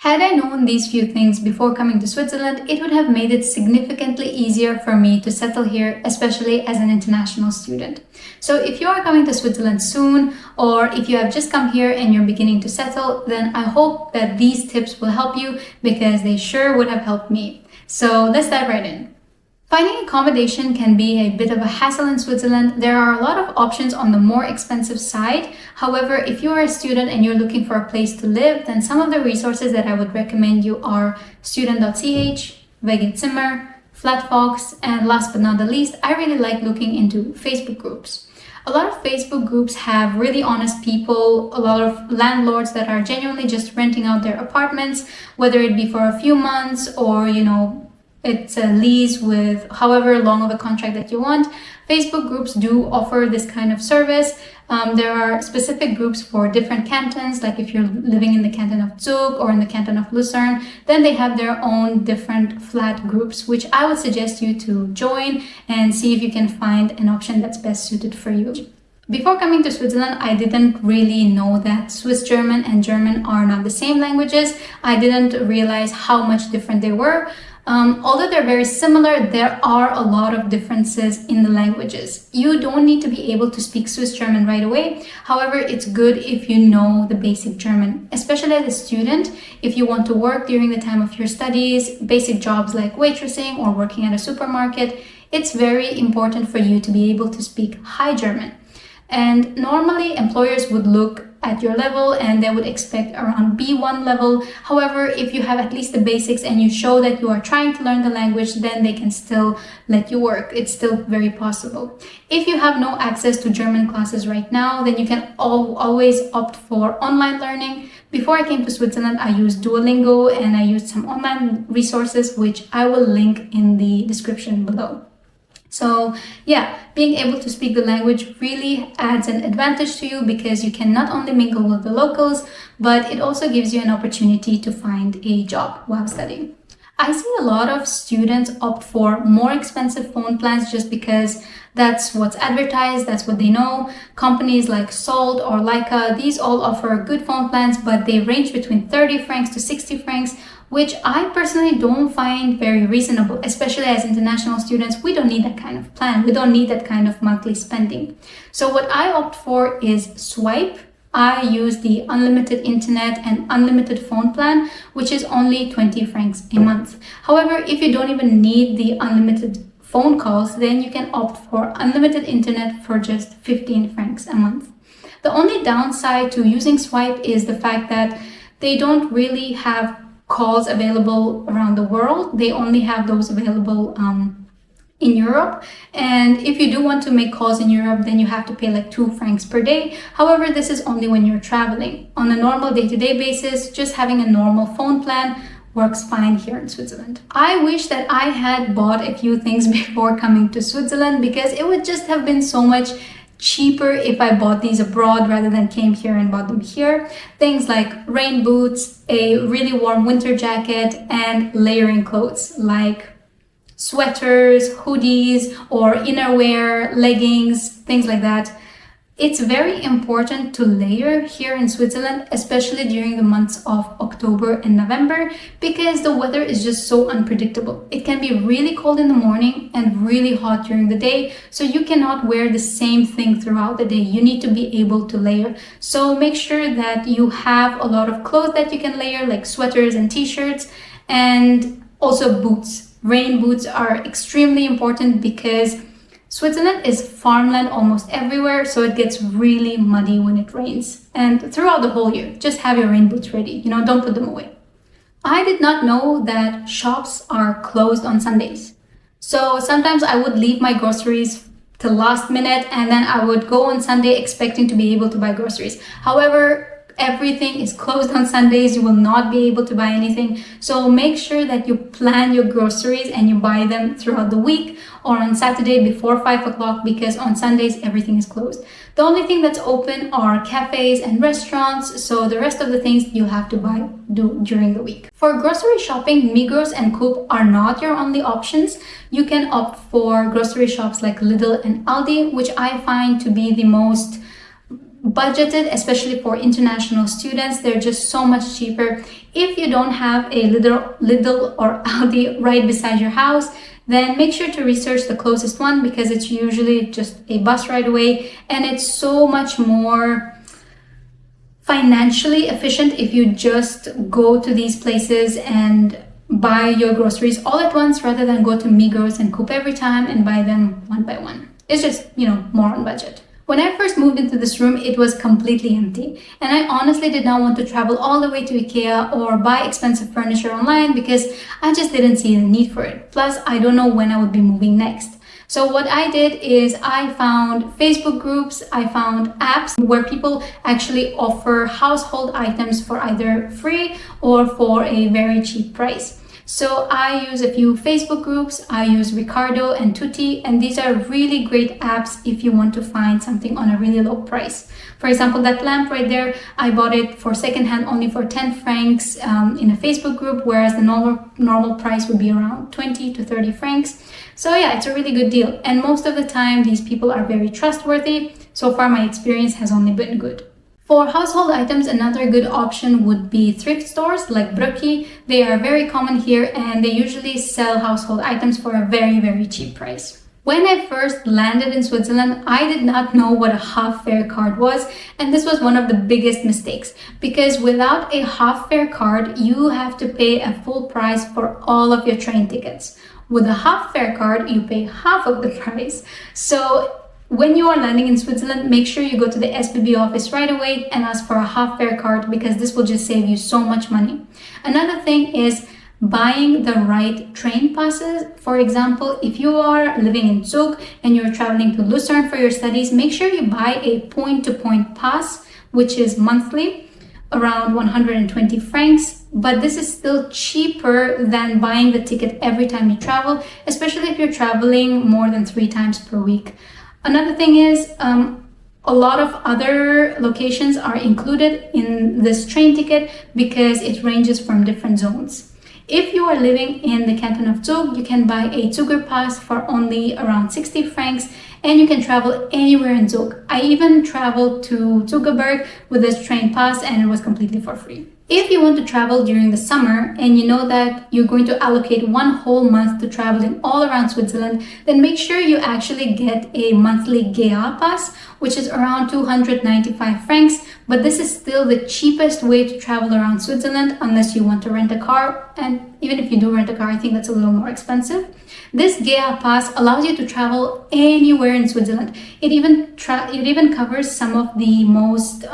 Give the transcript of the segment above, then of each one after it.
Had I known these few things before coming to Switzerland, it would have made it significantly easier for me to settle here, especially as an international student. So if you are coming to Switzerland soon, or if you have just come here and you're beginning to settle, then I hope that these tips will help you because they sure would have helped me. So let's dive right in. Finding accommodation can be a bit of a hassle in Switzerland. There are a lot of options on the more expensive side. However, if you are a student and you're looking for a place to live, then some of the resources that I would recommend you are student.ch, Zimmer, Flatfox, and last but not the least, I really like looking into Facebook groups. A lot of Facebook groups have really honest people, a lot of landlords that are genuinely just renting out their apartments, whether it be for a few months or, it's a lease with however long of a contract that you want. Facebook groups do offer this kind of service. There are specific groups for different cantons, like if you're living in the canton of Zug or in the canton of Lucerne, then they have their own different flat groups, which I would suggest you to join and see if you can find an option that's best suited for you. Before coming to Switzerland, I didn't really know that Swiss German and German are not the same languages. I didn't realize how much different they were. Although they're very similar, there are a lot of differences in the languages. You don't need to be able to speak Swiss German right away. However, it's good if you know the basic German, especially as a student. If you want to work during the time of your studies, basic jobs like waitressing or working at a supermarket, it's very important for you to be able to speak High German. And normally employers would look at your level and they would expect around B1 level. However, if you have at least the basics and you show that you are trying to learn the language, then they can still let you work. It's still very possible. If you have no access to German classes right now, then you can always opt for online learning. Before I came to Switzerland, I used Duolingo and I used some online resources, which I will link in the description below. So yeah, being able to speak the language really adds an advantage to you because you can not only mingle with the locals, but it also gives you an opportunity to find a job while studying. I see a lot of students opt for more expensive phone plans just because that's what's advertised, that's what they know. Companies like Salt or Leica, these all offer good phone plans, but they range between 30 francs to 60 francs, which I personally don't find very reasonable, especially as international students. We don't need that kind of plan. We don't need that kind of monthly spending. So what I opt for is Swipe. I use the unlimited internet and unlimited phone plan, which is only 20 francs a month. However, if you don't even need the unlimited phone calls, then you can opt for unlimited internet for just 15 francs a month. The only downside to using Swipe is the fact that they don't really have calls available around the world. They only have those available in Europe. And if you do want to make calls in Europe, then you have to pay like 2 francs per day. However, this is only when you're traveling. On a normal day-to-day basis, just having a normal phone plan works fine here in Switzerland. I wish that I had bought a few things before coming to Switzerland because it would just have been so much cheaper if I bought these abroad rather than came here and bought them here. Things like rain boots, a really warm winter jacket, and layering clothes like sweaters, hoodies, or innerwear, leggings, things like that. It's very important to layer here in Switzerland, especially during the months of October and November, because the weather is just so unpredictable. It can be really cold in the morning and really hot during the day, so you cannot wear the same thing throughout the day. You need to be able to layer. So make sure that you have a lot of clothes that you can layer, like sweaters and t-shirts, and also boots. Rain boots are extremely important because Switzerland is farmland almost everywhere, so it gets really muddy when it rains. And throughout the whole year, just have your rain boots ready, don't put them away. I did not know that shops are closed on Sundays. So sometimes I would leave my groceries till last minute and then I would go on Sunday expecting to be able to buy groceries. However, everything is closed on Sundays. You will not be able to buy anything. So make sure that you plan your groceries and you buy them throughout the week or on Saturday before 5 o'clock because on Sundays everything is closed. The only thing that's open are cafes and restaurants. So the rest of the things you'll have to do during the week. For grocery shopping, Migros and Coop are not your only options. You can opt for grocery shops like Lidl and Aldi, which I find to be the most budgeted, especially for international students. They're just so much cheaper. If you don't have a Lidl or Aldi right beside your house, then make sure to research the closest one, because it's usually just a bus ride away, and it's so much more financially efficient if you just go to these places and buy your groceries all at once rather than go to Migros and Coop every time and buy them one by one. It's just, more on budget. When I first moved into this room, it was completely empty, and I honestly did not want to travel all the way to IKEA or buy expensive furniture online because I just didn't see the need for it. Plus, I don't know when I would be moving next. So what I did is I found Facebook groups, I found apps where people actually offer household items for either free or for a very cheap price. So I use a few Facebook groups, I use Ricardo and Tutti, and these are really great apps if you want to find something on a really low price. For example, that lamp right there, I bought it for secondhand only for 10 francs in a Facebook group, whereas the normal price would be around 20 to 30 francs. So yeah, it's a really good deal. And most of the time, these people are very trustworthy. So far, my experience has only been good. For household items, another good option would be thrift stores like Brücki. They are very common here, and they usually sell household items for a very, very cheap price. When I first landed in Switzerland, I did not know what a half fare card was, and this was one of the biggest mistakes, because without a half fare card, you have to pay a full price for all of your train tickets. With a half fare card, you pay half of the price. So when you are landing in Switzerland, make sure you go to the SBB office right away and ask for a half fare card, because this will just save you so much money. Another thing is buying the right train passes. For example, if you are living in Zug and you're traveling to Lucerne for your studies, make sure you buy a point-to-point pass, which is monthly, around 120 francs. But this is still cheaper than buying the ticket every time you travel, especially if you're traveling more than 3 times per week. Another thing is, a lot of other locations are included in this train ticket because it ranges from different zones. If you are living in the canton of Zug, you can buy a Zuger pass for only around 60 francs, and you can travel anywhere in Zug. I even traveled to Zugerberg with this train pass, and it was completely for free. If you want to travel during the summer and you know that you're going to allocate one whole month to traveling all around Switzerland, then make sure you actually get a monthly GA pass, which is around 295 francs. But this is still the cheapest way to travel around Switzerland unless you want to rent a car. And even if you do rent a car, I think that's a little more expensive. This GA pass allows you to travel anywhere in Switzerland. It even covers some of the most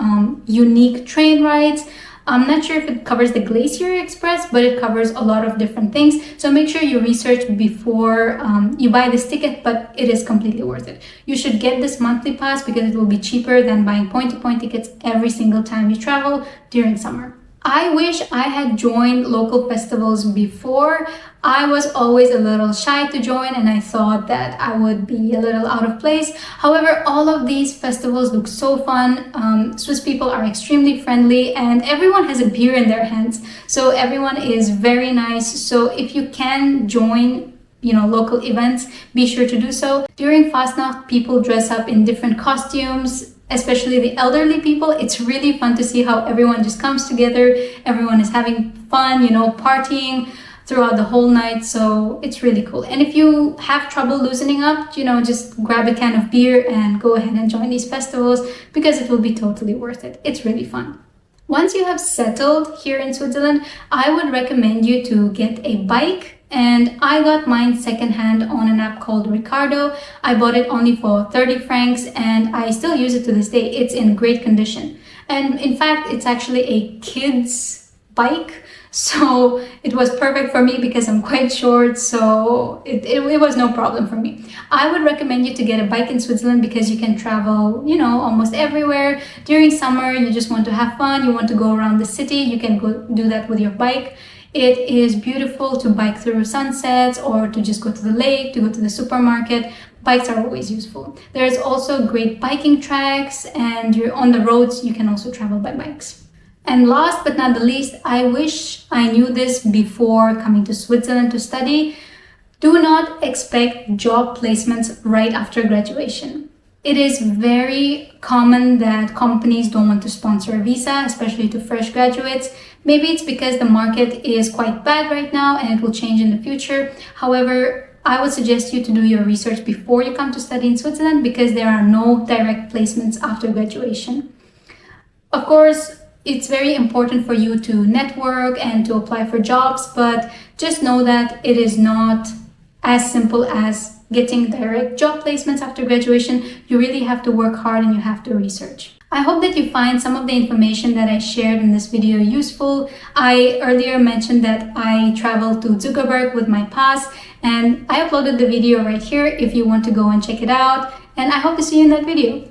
unique train rides. I'm not sure if it covers the Glacier Express, but it covers a lot of different things. So make sure you research before you buy this ticket, but it is completely worth it. You should get this monthly pass because it will be cheaper than buying point-to-point tickets every single time you travel during summer. I wish I had joined local festivals before. I was always a little shy to join, and I thought that I would be a little out of place. However, all of these festivals look so fun. Swiss people are extremely friendly, and everyone has a beer in their hands. So everyone is very nice. So if you can join local events, be sure to do so. During Fastnacht, people dress up in different costumes, especially the elderly people. It's really fun to see how everyone just comes together. Everyone is having fun, partying throughout the whole night. So it's really cool. And if you have trouble loosening up, just grab a can of beer and go ahead and join these festivals because it will be totally worth it. It's really fun. Once you have settled here in Switzerland, I would recommend you to get a bike. And I got mine secondhand on an app called Ricardo. I bought it only for 30 francs and I still use it to this day. It's in great condition. And in fact, it's actually a kid's bike. So it was perfect for me because I'm quite short. So it was no problem for me. I would recommend you to get a bike in Switzerland because you can travel, almost everywhere. During summer, you just want to have fun. You want to go around the city. You can go do that with your bike. It is beautiful to bike through sunsets or to just go to the lake, to go to the supermarket. Bikes are always useful. There's also great biking tracks, and you're on the roads, you can also travel by bikes. And last but not the least, I wish I knew this before coming to Switzerland to study. Do not expect job placements right after graduation. It is very common that companies don't want to sponsor a visa, especially to fresh graduates. Maybe it's because the market is quite bad right now and it will change in the future. However, I would suggest you to do your research before you come to study in Switzerland because there are no direct placements after graduation. Of course, it's very important for you to network and to apply for jobs, but just know that it is not as simple as getting direct job placements after graduation. You really have to work hard and you have to research. I hope that you find some of the information that I shared in this video useful. I earlier mentioned that I traveled to Zuckerberg with my pass, and I uploaded the video right here if you want to go and check it out, and I hope to see you in that video.